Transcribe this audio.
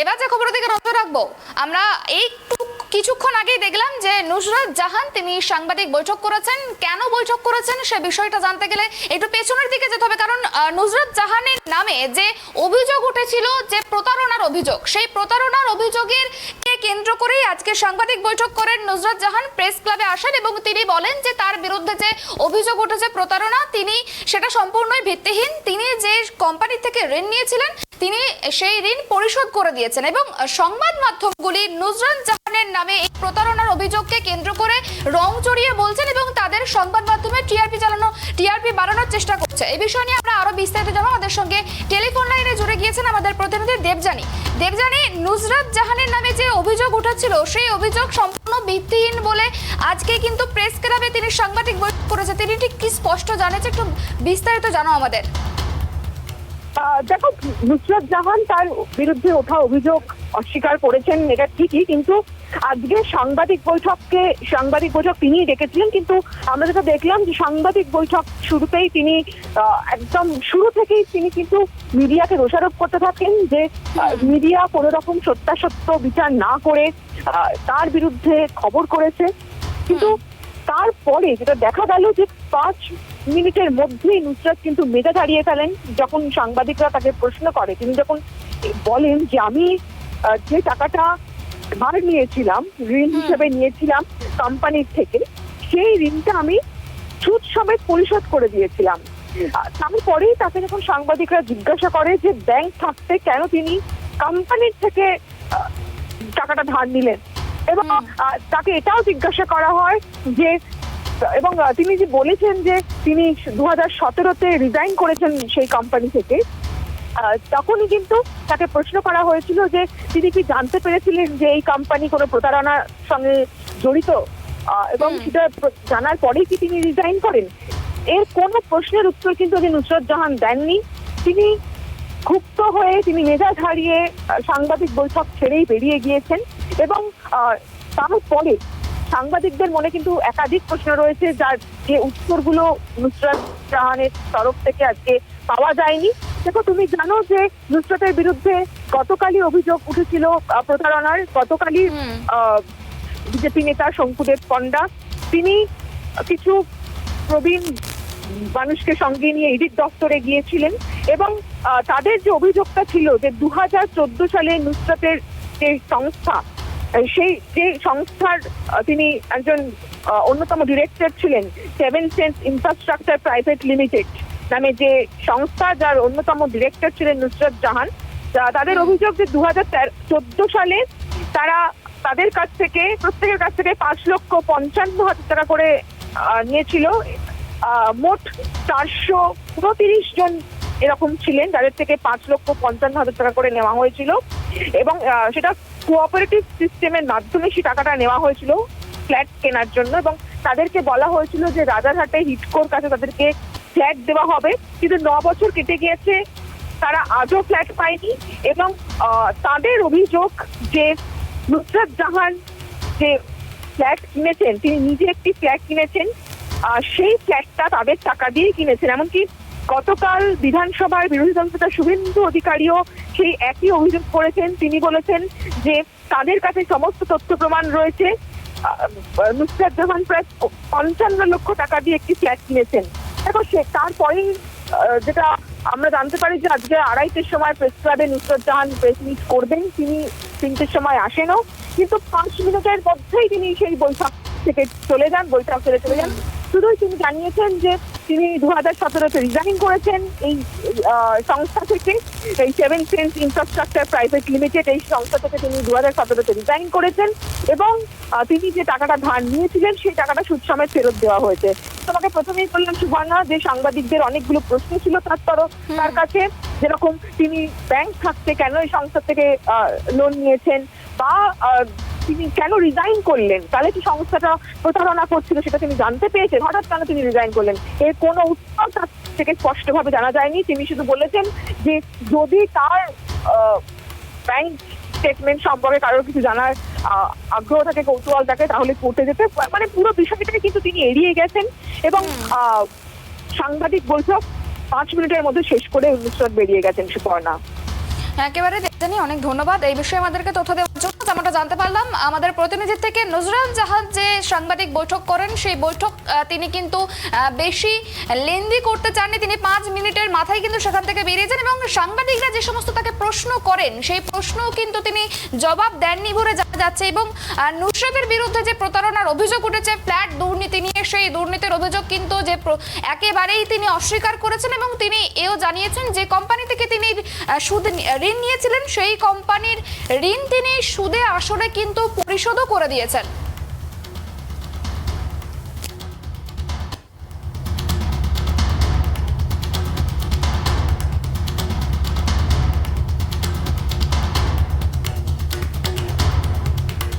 এবার যে খবরের দিকে নজর রাখবো আমরা, এই কিছুক্ষণ আগেই দেখলাম যে নুসরাত জাহান তিনি সাংবাদিক বৈঠক করেছেন। কেন বৈঠক করেছেন সে বিষয়টা জানতে গেলে একটু পেছনের দিকে যেতে হবে, কারণ নুসরাত জাহানের নামে যে অভিযোগ উঠেছিল, যে প্রতারণার অভিযোগ, সেই প্রতারণার অভিযোগের কেন্দ্র করেই আজকে সাংবাদিক বৈঠক করেন নুসরাত জাহান। প্রেস ক্লাবে আসেন এবং তিনি বলেন যে তার বিরুদ্ধে যে অভিযোগ উঠেছে প্রতারণা, তিনি সেটা সম্পূর্ণই ভিত্তিহীন। তিনি যে কোম্পানি থেকে ঋণ নিয়েছিলেন তিনি সেই ঋণ পরিশোধ করে দিয়েছেন এবং সংবাদ মাধ্যমগুলি নুসরাত জাহানের নামে এই প্রতারণার অভিযোগকে কেন্দ্র করে রং চড়িয়ে বলছেন এবং তাদের সংবাদ মাধ্যমে টিআরপি বাড়ানোর চেষ্টা করছে। এই বিষয় নিয়ে আমরা আরো বিস্তারিত জানবো। আমাদের সঙ্গে টেলিফোন লাইনে জুড়ে গিয়েছেন আমাদের প্রতিনিধি দেবযানী। নুসরাত জাহানের নামে যে অভিযোগ উঠেছিল সেই অভিযোগ সম্পূর্ণ ভিত্তিহীন বলে আজকে কিন্তু প্রেস ক্লাবে তিনি সাংবাদিক বৈঠক করেছে। তিনি ঠিক কি স্পষ্ট জানিয়েছে, একটু বিস্তারিত জানো আমাদের। দেখো, নুসরাত জাহান তার বিরুদ্ধে ওঠা অভিযোগ অস্বীকার করেছেন, এটা ঠিকই, কিন্তু আজকে সাংবাদিক বৈঠক তিনি ডেকেছিলেন। কিন্তু আমরা যেটা দেখলাম যে সাংবাদিক বৈঠক শুরুতেই তিনি একদম শুরু থেকেই তিনি কিন্তু মিডিয়াকে দোষারোপ করতে থাকেন যে মিডিয়া কোনো রকম সত্যাসত্য বিচার না করে তার বিরুদ্ধে খবর করেছে। কিন্তু তারপরে যেটা দেখা গেল যে 5 মিনিটের মধ্যেই নুসরাত কিন্তু মেজাজ হারিয়ে ফেলেন। যখন সাংবাদিকরা তাকে প্রশ্ন করে, তিনি যখন বলেন যে আমি যে টাকাটা ধার নিয়েছিলাম, ঋণ হিসেবে নিয়েছিলাম কোম্পানির থেকে, সেই ঋণটা আমি সুদ সমেত পরিশোধ করে দিয়েছিলাম। তারপরেই তাকে যখন সাংবাদিকরা জিজ্ঞাসা করে যে ব্যাংক থাকতে কেন তিনি কোম্পানির থেকে টাকাটা ধার নিলেন, এবং তাকে এটাও জিজ্ঞাসা করা হয় যে, এবং তিনি যে বলেছেন যে তিনি 2017-তে রিজাইন করেছেন সেই কোম্পানি থেকে, তখনই কিন্তু তাকে প্রশ্ন করা হয়েছিল যে তিনি কি জানতে পেরেছিলেন যে এই কোম্পানি কোনো প্রতারণার সঙ্গে জড়িত, এবং সেটা জানার পরেই কি তিনি রিজাইন করেন। এর কোনো প্রশ্নের উত্তর কিন্তু নুসরাত জাহান দেননি। তিনি ক্ষুব্ধ হয়ে তিনি মেজাজ হারিয়ে সাংবাদিক বৈঠক ছেড়েই বেরিয়ে গিয়েছেন। এবং তারপরে সাংবাদিকদের মনে কিন্তু একাধিক প্রশ্ন রয়েছে, যার যে উত্তরগুলো নুসরাত জাহানের তরফ থেকে আজকে পাওয়া যায়নি। দেখো, তুমি জানো যে নুসরাতের বিরুদ্ধে গতকালই অভিযোগ উঠেছিল প্রতারণার। গতকালই বিজেপি নেতা শঙ্কুদেব পণ্ডা তিনি কিছু প্রবীণ মানুষকে সঙ্গে নিয়ে ইডির দপ্তরে গিয়েছিলেন এবং তাদের যে অভিযোগটা ছিল যে 2014 সালে নুসরাতের যে সংস্থা, সেই যে সংস্থার তিনি একজন অন্যতম ডিরেক্টর ছিলেন, 7 সেন্স ইনফ্রাস্ট্রাকচার প্রাইভেট লিমিটেড নামে যে সংস্থা, যার অন্যতম ডিরেক্টর ছিলেন নুসরাত জাহান। তাদের অভিযোগ যে 2014 সালে তারা তাদের কাছ থেকে, প্রত্যেকের কাছ থেকে 5,55,000 টাকা করে নিয়েছিল। মোট 429 জন এরকম ছিলেন যাদের থেকে 5,55,000 টাকা করে নেওয়া হয়েছিল, এবং সেটা কোঅপারেটিভ সিস্টেমের মাধ্যমে সেই টাকাটা নেওয়া হয়েছিল ফ্ল্যাট কেনার জন্য। এবং তাদেরকে বলা হয়েছিল যে রাজারহাটে হিটকোর কাছে তাদেরকে ফ্ল্যাট দেওয়া হবে, কিন্তু 9 বছর কেটে গিয়েছে, তারা আজও ফ্ল্যাট পায়নি। এবং তাদের অভিযোগ যে নুসরাত জাহান যে ফ্ল্যাট কিনেছেন, তিনি নিজে একটি ফ্ল্যাট কিনেছেন, সেই ফ্ল্যাটটা তাদের টাকা দিয়ে কিনেছেন। এমনকি গতকাল বিধানসভার বিরোধী দলনেতা শুভেন্দু অধিকারীও সেই একই অভিযোগ করেছেন। তিনি বলেছেন যে তাদের কাছে সমস্ত তথ্য প্রমাণ রয়েছে, নুসরাত জাহান প্রায় 55 লক্ষ টাকা দিয়ে একটি ফ্ল্যাট কিনেছেন। দেখো, তারপরেই যেটা আমরা জানতে পারি যে আজকে 2:30-এর সময় প্রেস ক্লাবে নুসরাত জাহান প্রেস মিট করবেন। তিনি 3টের সময় আসেনও, কিন্তু 5 মিনিটের মধ্যেই তিনি সেই বৈঠক থেকে চলে যান। শুধুই তিনি জানিয়েছেন যে তিনি 2017-তে রিজাইন করেছেন এই সংস্থা থেকে, এই 7 সেন্স ইনফ্রাস্ট্রাকচার প্রাইভেট লিমিটেড এই সংস্থা থেকে তিনি 2017-তে রিজাইন করেছেন, এবং তিনি যে টাকাটা ধার নিয়েছিলেন সেই টাকাটা সুদ সমেত ফেরত দেওয়া হয়েছে। তোমাকে প্রথমেই বললাম সুবর্ণা যে সাংবাদিকদের অনেকগুলো প্রশ্ন ছিল তার কাছে, যেরকম তিনি ব্যাংক থাকতে কেন এই সংস্থা থেকে লোন নিয়েছেন, বা তিনি কেন রিজাইন করলেন, তাহলে কি সংস্থাটা প্রতারণা করছিল সেটা তিনি জানতে পেয়েছেন, হঠাৎ কেন তিনি রিজাইন করলেন, এর কোনো উত্তর তার থেকে স্পষ্টভাবে জানা যায়নি। তিনি শুধু বলেছেন যে যদি তার ব্যাংক স্টেটমেন্ট সম্পর্কে কারোর কিছু জানার আগ্রহ থাকে, কৌতূহল থাকে, তাহলে কোর্টে যেতে, মানে পুরো বিষয়টাকে কিন্তু তিনি এড়িয়ে গেছেন। এবং সাংবাদিক বৈঠক 5 মিনিটের মধ্যে শেষ করে নুসরাত বেরিয়ে গেছেন। সুপর্ণা, একেবারে জানি, অনেক ধন্যবাদ এই বিষয়ে আমাদেরকে তথ্য দেওয়ার জন্য। আমরা জানতে পারলাম আমাদের প্রতিনিধি থেকে নুসরাত জাহান যে সাংবাদিক বৈঠক করেন, সেই বৈঠক তিনি কিন্তু বেশি লেন্দি করতে চাননি। তিনি 5 মিনিটের মাথায় কিন্তু সেখান থেকে বেরিয়ে যান এবং সাংবাদিকরা যে সমস্ত তাকে প্রশ্ন করেন সেই প্রশ্নও কিন্তু তিনি জবাব দেননি বলে জানা যাচ্ছে। এবং নুসরাতের বিরুদ্ধে যে প্রতারণার অভিযোগ উঠেছে ফ্ল্যাট দুর্নীতি নিয়ে, সেই দুর্নীতির অভিযোগ কিন্তু যে একেবারেই তিনি অস্বীকার করেছেন এবং তিনি এও জানিয়েছেন যে কোম্পানি থেকে তিনি সুদ ঋণ নিয়েছিলেন সেই কোম্পানির ঋণ তিনি সুদে আসলে কিন্তু পরিশোধও করে দিয়েছেন।